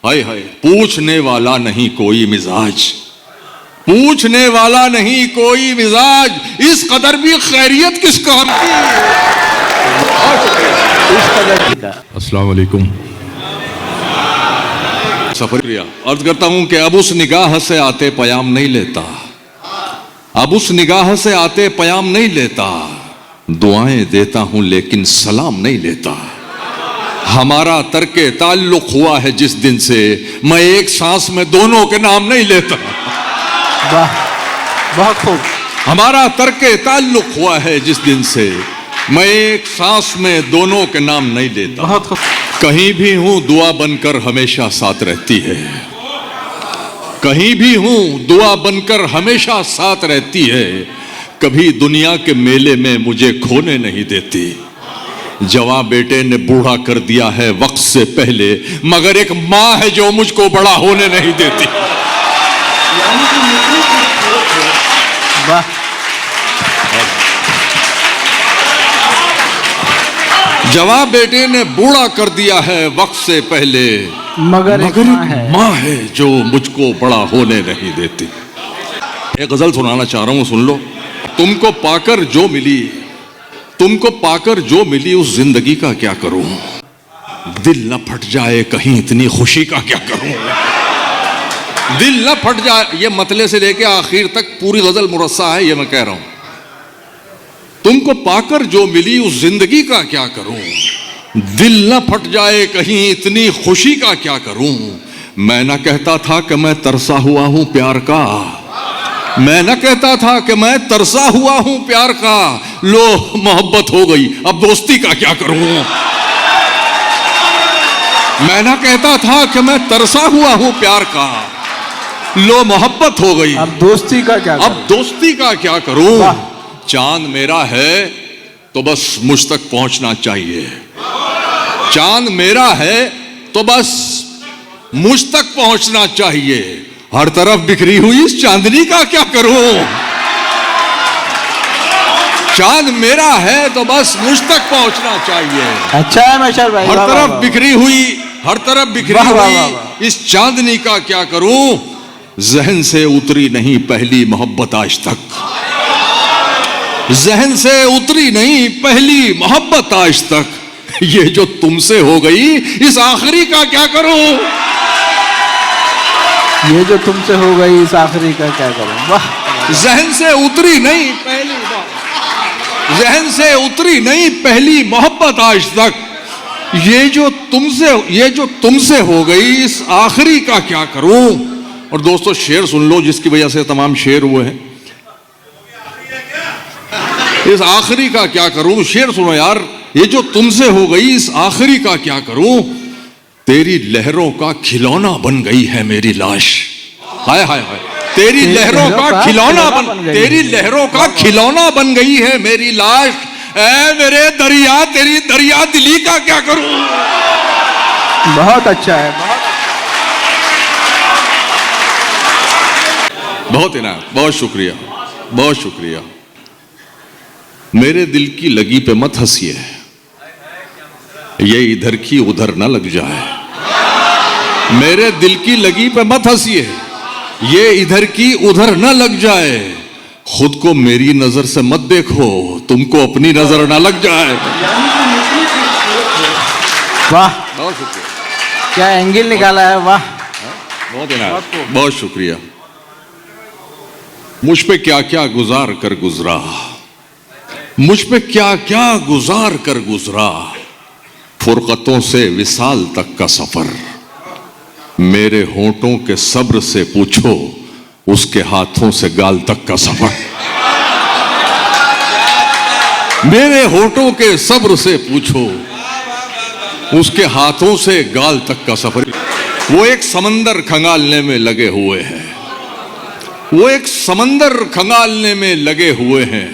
हाय हाय, पूछने वाला नहीं कोई मिजाज, पूछने वाला नहीं कोई मिजाज, इस कदर भी खैरियत किस काम की। अस्सलाम वालेकुम। सफरिया अर्ज करता हूं कि अब उस निगाह से आते पयाम नहीं लेता, अब उस निगाह से आते पयाम नहीं लेता, दुआएं देता हूं लेकिन सलाम नहीं लेता। हमारा तर्के ताल्लुक हुआ है जिस दिन से, मैं एक सांस में दोनों के नाम नहीं लेता। वाह, बहुत खूब। हमारा तर्के ताल्लुक हुआ है जिस दिन से, मैं एक सांस में दोनों के नाम नहीं लेता। बहुत खूब। कहीं भी हूं दुआ बनकर हमेशा साथ रहती है, कहीं भी हूं दुआ बनकर हमेशा साथ रहती है। कभी दुनिया के मेले में मुझे खोने नहीं देती। जवां बेटे ने बूढ़ा कर दिया है वक्त से पहले, मगर एक मां है जो मुझको बड़ा होने नहीं देती। वाह, जवां बेटे ने बूढ़ा कर दिया है वक्त से पहले, मगर एक मां है जो मुझको बड़ा होने नहीं देती। एक गजल सुनाना चाह रहा हूं, सुन लो। तुमको पाकर जो मिली, तुमको पाकर जो मिली उस जिंदगी का क्या करूं, दिल न फट जाए कहीं इतनी खुशी का क्या करूं। दिल न फट जाए, ये मतले से लेके आखिर तक पूरी गजल मुरस्सा है, ये मैं कह रहा हूं। तुमको पाकर जो मिली उस जिंदगी का क्या करूं, दिल न फट जाए कहीं इतनी खुशी का क्या करूं। मैं न कहता था कि मैं तरसा हुआ हूं प्यार का, मैं न कहता था कि मैं तरसा हुआ हूं प्यार का, लो मोहब्बत हो गई अब दोस्ती का क्या करूं। मैं न कहता था कि मैं तरसा हुआ हूं प्यार का, लो मोहब्बत हो गई अब दोस्ती का क्या अब दोस्ती का क्या करूं। चांद मेरा है तो बस मुझ तक पहुंचना चाहिए, चांद मेरा है तो बस मुझ तक पहुंचना चाहिए। हर तरफ बिखरी हुई इस चांदनी का क्या करूं। चांद मेरा है तो बस मुझ तक पहुंचना चाहिए। अच्छा है मशर भाई। हर तरफ बिखरी हुई, हर तरफ बिखरी हुई इस चांदनी का क्या करूं। जहन से उतरी नहीं पहली मोहब्बत आज तक, जहन से उतरी नहीं पहली मोहब्बत आज तक। ये जो तुमसे हो गई इस आखिरी का क्या करूं। ये जो तुमसे हो गई इस आखिरी का क्या करूं। वाह, जहन से उतरी नहीं पहली, जहन से उतरी नहीं पहली मोहब्बत आज तक। ये जो तुमसे हो गई इस आखिरी का क्या करूं। और दोस्तों शेर सुन लो जिसकी वजह से तमाम शेर हुए हैं। इस आखिरी का क्या करूं, शेर सुनो यार। ये जो तुमसे हो गई इस आखिरी का क्या करूं। तेरी लहरों का खिलौना बन गई है मेरी लाश। हाय हाय हाय, तेरी लहरों का खिलौना तेरी लहरों का खिलौना बन गई है मेरी लाश। ऐ मेरे दरिया तेरी दरिया दिली का क्या करूं। बहुत अच्छा है। बहुत इनाम, बहुत शुक्रिया, बहुत शुक्रिया। मेरे दिल की लगी पे मत हंसिए, ये इधर की उधर न लग जाए। मेरे दिल की लगी पे मत हंसिए, ये इधर की उधर न लग जाए। खुद को मेरी नजर से मत देखो, तुमको अपनी नजर न लग जाए। वाह, बहुत शुक्रिया, क्या एंगल निकाला है। वाह, बहुत इनाम, बहुत शुक्रिया। मुझ पे क्या क्या गुजार कर गुजरा, मुझ पे क्या क्या गुजार कर गुजरा। फुरकतों से विसाल तक का सफर, मेरे होंठों के सब्र से पूछो उसके हाथों से गाल तक का सफर। मेरे होंठों के सब्र से पूछो उसके हाथों से गाल तक का सफर। वो एक समंदर खंगालने में लगे हुए हैं, वो एक समंदर खंगालने में लगे हुए हैं।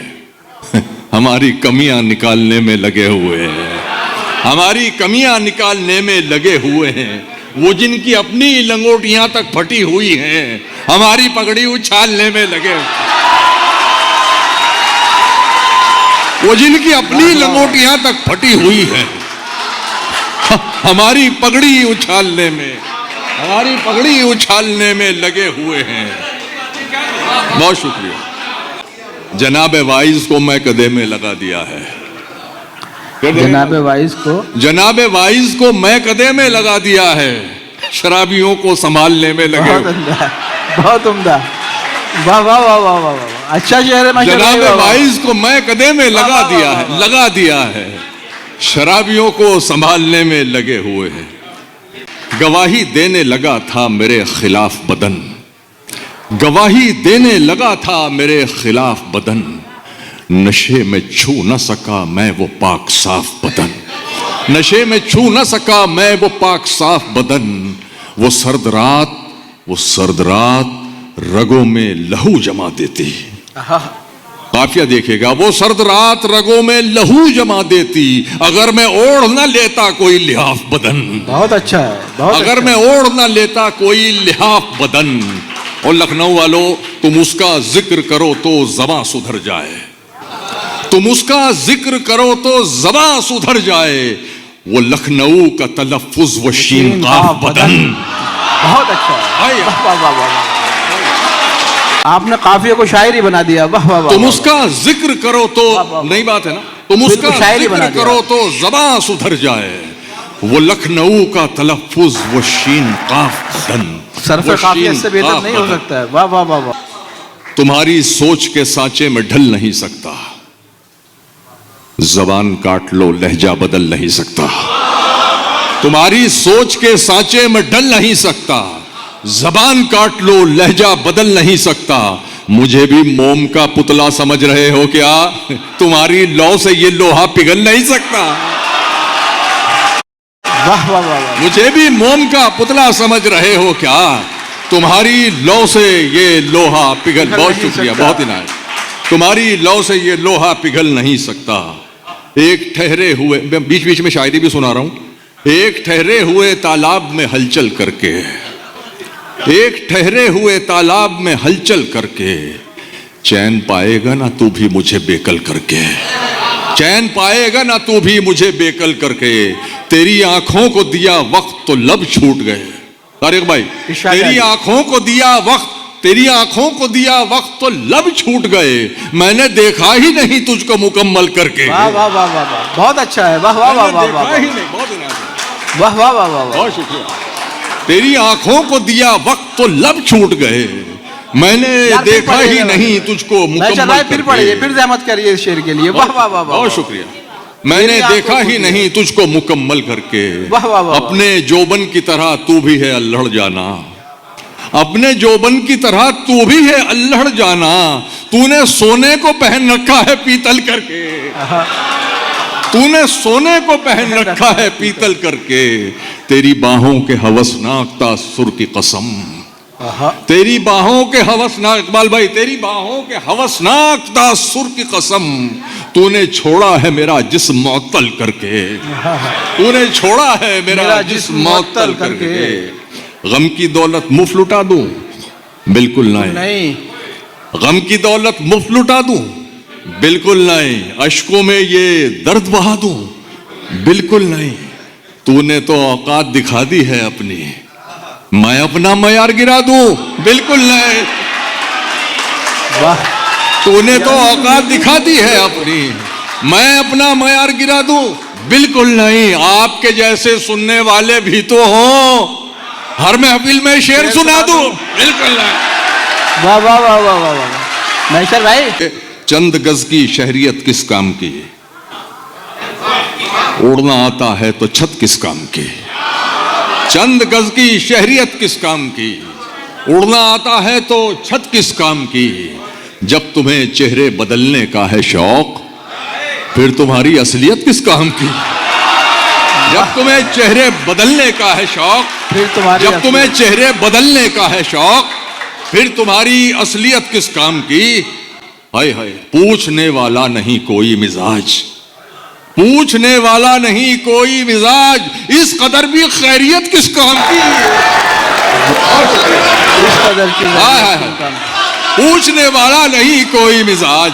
हमारी कमियां निकालने में लगे हुए हैं, हमारी कमियां निकालने में लगे हुए हैं। वो जिनकी अपनी लंगोटियां तक फटी हुई हैं, हमारी पगड़ी उछालने में लगे। वो जिनकी अपनी लंगोटियां तक फटी हुई हैं, हमारी पगड़ी उछालने में हमारी पगड़ी उछालने में लगे हुए हैं। बहुत शुक्रिया। जनाब वाइज को मैं कदे में लगा दिया है। जनाब वाइज को, जनाब वाइज को मैं कदे में लगा दिया है, शराबियों को संभालने में लगे बहुत हुए। उम्दा, बहुत उम्दा। वाह वाह वाह वाह वाह वाह, अच्छा शेर है माशाल्लाह। जनाब वाइज को मैं कदे में लगा दिया है, लगा दिया है, शराबियों को संभालने में लगे हुए हैं। गवाही देने लगा था मेरे खिलाफ बदन, गवाही देने लगा था मेरे खिलाफ बदन, नशे में छू न सका मैं वो पाक साफ बदन, नशे में छू न सका मैं वो पाक साफ बदन, वो सर्द रात रगों में लहू जमा देती। काफिया देखिएगा, वो सर्द रात रगों में लहू जमा देती, अगर मैं ओढ़ न लेता कोई लिहाफ बदन। बहुत अच्छा है, बहुत अगर अच्छा। मैं ओढ़ न लेता कोई लिहाफ बदन। और लखनऊ वालों, तुम उसका जिक्र करो तो ज़बां सुधर जाए, तुम उसका जिक्र करो तो ज़बां सुधर जाए, वो लखनऊ का तलफ़ुज़ वो शीन काफ बदन। बहुत अच्छा है। वाह वाह वाह वाह। आपने काफिया को शायरी बना दिया। वाह वाह वाह। तुम उसका जिक्र करो तो, नई बात है ना, तुम उसका शायरी बना जिक्र दिया। करो तो ज़बां सुधर जाए, वो लखनऊ का तलफ़ुज़ वो शीन काफ बदन। सरफ़े काफिया से बेहतर नहीं हो सकता है। वाह वाह वाह वाह। तुम्हारी सोच के सांचे में ढल नहीं सकता, जबान काट लो लहजा बदल नहीं सकता। तुम्हारी सोच के सांचे में ढल नहीं सकता, जबान काट लो लहजा बदल नहीं सकता। मुझे भी मोम का पुतला समझ रहे हो क्या? तुम्हारी लौ से ये लोहा पिघल नहीं सकता। वाह वाह वाह। मुझे भी मोम का पुतला समझ रहे हो क्या? तुम्हारी लौ से ये लोहा पिघल। बहुत शुक्रिया, बहुत इनायत। तुम्हारी लौ से ये लोहा पिघल नहीं सकता। एक ठहरे हुए, मैं बीच बीच में शायरी भी सुना रहा हूं। एक ठहरे हुए तालाब में हलचल करके, एक ठहरे हुए तालाब में हलचल करके, चैन पाएगा ना तू भी मुझे बेकल करके, चैन पाएगा ना तू भी मुझे बेकल करके। तेरी आंखों को दिया वक्त तो लब छूट गए। तारिक भाई, तेरी आंखों को दिया वक्त, तेरी आंखों को दिया वक्त तो लब छूट गए, मैंने देखा ही नहीं तुझको मुकम्मल करके। वाह वाह वाह वाह वाह, बहुत अच्छा है। वाह वाह वाह वाह वाह, देखा ही नहीं। बहुत इनायत। वाह वाह वाह वाह। बहुत शुक्रिया। तेरी आंखों को दिया वक्त तो लब छूट गए, मैंने देखा ही नहीं तुझको मुकम्मल फिर पढ़िए, फिर जहमत करिए इस शेर के लिए। वाह वाह वाह। बहुत शुक्रिया। मैंने देखा ही नहीं तुझको मुकम्मल करके। वाह वाह वाह। अपने जोबन की तरह तू भी है अल्हड़ जाना, अपने जोबन की तरह तू भी है अल्हड़ जाना। तूने सोने को पहन रखा है पीतल करके, तूने सोने को पहन रखा है पीतल करके। तेरी बाहों के हवसनाक तासुर की कसम, तेरी बाहों के हवसनाक, इकबाल भाई, तेरी बाहों के हवसनाक तासुर की कसम। तूने छोड़ा है मेरा जिस्म मुअत्तल करके, तूने छोड़ा है मेरा जिस्म मुअत्तल करके। गम की दौलत मुफ्त लुटा दूं? बिल्कुल नहीं। गम की दौलत मुफ्त लुटा दूं? बिल्कुल नहीं। अश्कों में ये दर्द बहा दूं? बिल्कुल नहीं। तूने तो औकात दिखा दी है अपनी, मैं अपना मयार गिरा दूं? बिल्कुल नहीं। वाह। तूने तो औकात दिखा दी है अपनी, मैं अपना मयार गिरा दूं? बिल्कुल नहीं। आपके जैसे सुनने वाले भी तो हों, हर महफिल में शेर सुना दूं? बिल्कुल नहीं। वाह वाह वाह वाह वाह वाह। मैशर भाई, चंद गज की शहरियत किस काम की, उड़ना आता है तो छत किस काम की। चंद गज की शहरियत किस काम की, उड़ना आता है तो छत किस काम की। जब तुम्हें चेहरे बदलने का है शौक, फिर तुम्हारी असलियत किस काम की। जब तुम्हें चेहरे बदलने का है शौक, फिर तुम्हारी, जब तुम्हें चेहरे बदलने का है शौक, फिर तुम्हारी असलियत किस काम की। हाय हाय, पूछने वाला नहीं कोई मिजाज, पूछने वाला नहीं कोई मिजाज, इस कदर भी खैरियत किस काम की। इस कदर की हाय हाय, पूछने वाला नहीं कोई मिजाज,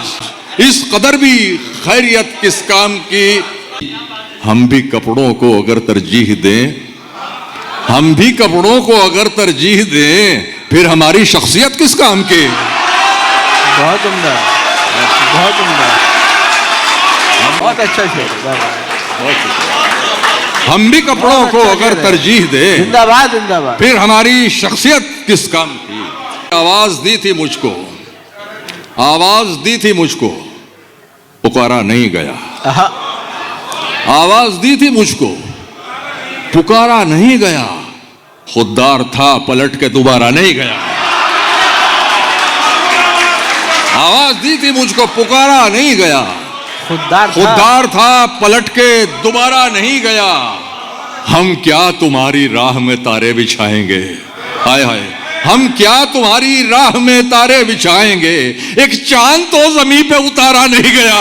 इस कदर भी खैरियत किस काम की। हम भी कपड़ों को अगर तरजीह दें, हम भी कपड़ों को अगर तरजीह दें फिर हमारी शख्सियत किस काम की। बहुत उम्दा, बहुत उम्दा, बहुत अच्छा शेर। हम भी कपड़ों को अगर तरजीह दें जिंदाबाद जिंदाबाद। फिर हमारी शख्सियत किस काम की। आवाज दी थी मुझको, आवाज दी थी मुझको, पुकारा नहीं गया। आहा, आवाज दी थी मुझको, पुकारा नहीं गया। खुददार था पलट के दोबारा नहीं गया। आवाज दी थी मुझको, पुकारा नहीं गया। खुददार था पलट के दोबारा नहीं गया। हम क्या तुम्हारी राह में तारे बिछाएंगे, हाय हाय, हम क्या तुम्हारी राह में तारे बिछाएंगे। एक चांद तो जमीन पे उतारा नहीं गया।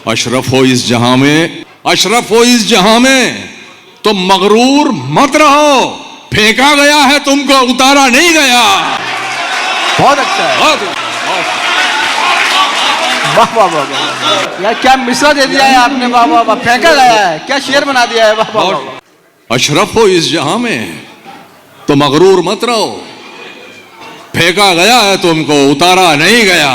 अशरफ हो इस जहां में, अशरफ हो इस जहां में, तो मगरूर मत रहो। फेंका गया है तुमको, उतारा नहीं गया। बहुत अच्छा है। वाह वाह वाह वाह, यार क्या मिसरा दे दिया है आपने। वाह वाह वाह, फेंका गया है, क्या शेर बना दिया है। वाह वाह वाह। अशरफ हो इस जहां में तो मगरूर मत रहो। फेंका गया है तुमको, उतारा नहीं गया।